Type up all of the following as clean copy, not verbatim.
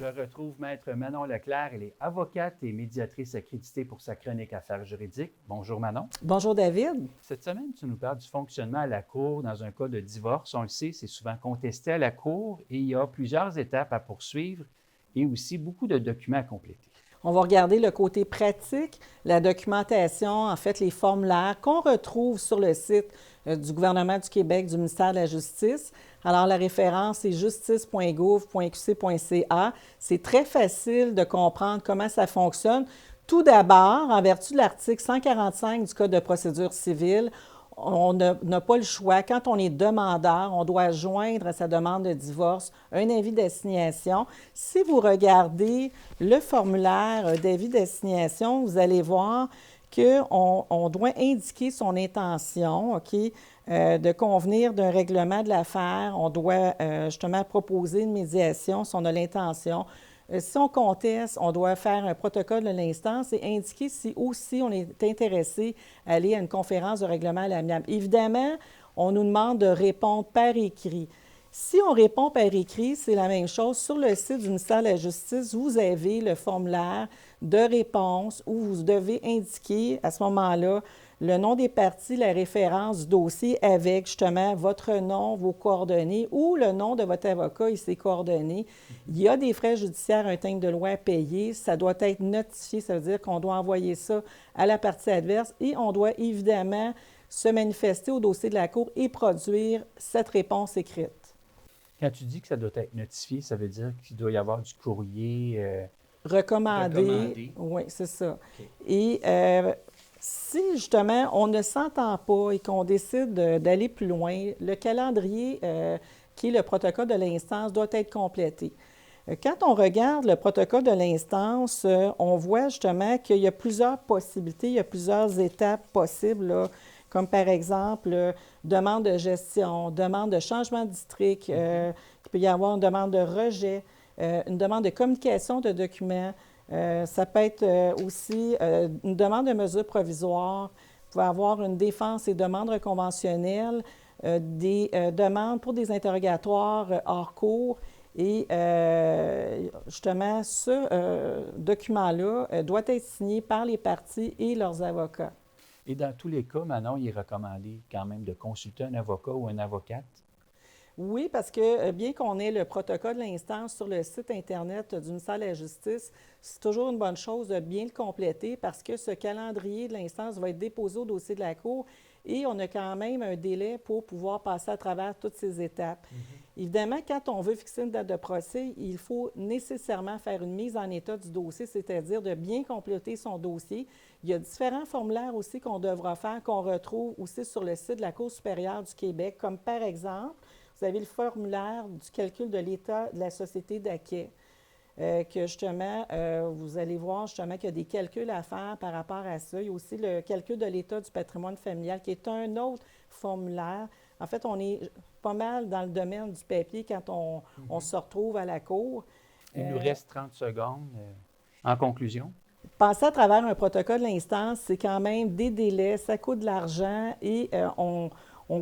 Je retrouve Maître Manon Leclerc. Elle est avocate et médiatrice accréditée pour sa chronique Affaires juridiques. Bonjour Manon. Bonjour David. Cette semaine, tu nous parles du fonctionnement à la Cour dans un cas de divorce. On le sait, c'est souvent contesté à la Cour et il y a plusieurs étapes à poursuivre et aussi beaucoup de documents à compléter. On va regarder le côté pratique, la documentation, en fait, les formulaires qu'on retrouve sur le site du gouvernement du Québec, du ministère de la Justice. Alors, la référence est justice.gouv.qc.ca. C'est très facile de comprendre comment ça fonctionne. Tout d'abord, en vertu de l'article 145 du Code de procédure civile, on n'a pas le choix. Quand on est demandeur, on doit joindre à sa demande de divorce un avis d'assignation. Si vous regardez le formulaire d'avis d'assignation, vous allez voir qu'on doit indiquer son intention, de convenir d'un règlement de l'affaire. On doit justement proposer une médiation si on a l'intention. Si on conteste, on doit faire un protocole de l'instance et indiquer si aussi on est intéressé à aller à une conférence de règlement à l'amiable. Évidemment, on nous demande de répondre par écrit. Si on répond par écrit, c'est la même chose. Sur le site du ministère de la Justice, vous avez le formulaire de réponse où vous devez indiquer à ce moment-là le nom des parties, la référence du dossier avec justement votre nom, vos coordonnées ou le nom de votre avocat et ses coordonnées. Il y a des frais judiciaires, un timbre de loi à payer. Ça doit être notifié, ça veut dire qu'on doit envoyer ça à la partie adverse et on doit évidemment se manifester au dossier de la Cour et produire cette réponse écrite. Quand tu dis que ça doit être notifié, ça veut dire qu'il doit y avoir du courrier recommandé. Oui, c'est ça. Okay. Et si justement on ne s'entend pas et qu'on décide d'aller plus loin, le calendrier qui est le protocole de l'instance doit être complété. Quand on regarde le protocole de l'instance, on voit justement qu'il y a plusieurs possibilités, il y a plusieurs étapes possibles, là, comme par exemple demande de gestion, demande de changement de district, il peut y avoir une demande de rejet, une demande de communication de documents. Ça peut être aussi une demande de mesures provisoires. Vous pouvez avoir une défense et demande reconventionnelle, des demandes pour des interrogatoires hors cours. Et justement, ce document-là doit être signé par les parties et leurs avocats. Et dans tous les cas, Manon, il est recommandé quand même de consulter un avocat ou une avocate? Oui, parce que bien qu'on ait le protocole de l'instance sur le site Internet du ministère de la Justice, c'est toujours une bonne chose de bien le compléter parce que ce calendrier de l'instance va être déposé au dossier de la Cour et on a quand même un délai pour pouvoir passer à travers toutes ces étapes. Évidemment, quand on veut fixer une date de procès, il faut nécessairement faire une mise en état du dossier, c'est-à-dire de bien compléter son dossier. Il y a différents formulaires aussi qu'on devra faire, qu'on retrouve aussi sur le site de la Cour supérieure du Québec, comme par exemple, vous avez le formulaire du calcul de l'état de la société d'acquêt, que justement, vous allez voir justement qu'il y a des calculs à faire par rapport à ça. Il y a aussi le calcul de l'état du patrimoine familial, qui est un autre formulaire. En fait, on est pas mal dans le domaine du papier quand on se retrouve à la Cour. Il nous reste 30 secondes. En conclusion? Passer à travers un protocole de l'instance, c'est quand même des délais, ça coûte de l'argent et on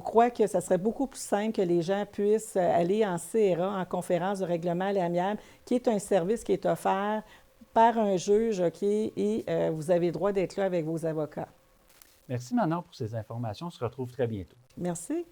croit que ça serait beaucoup plus simple que les gens puissent aller en CRA, en conférence de règlement à l'amiable, qui est un service qui est offert par un juge, et vous avez le droit d'être là avec vos avocats. Merci Manon pour ces informations. On se retrouve très bientôt. Merci.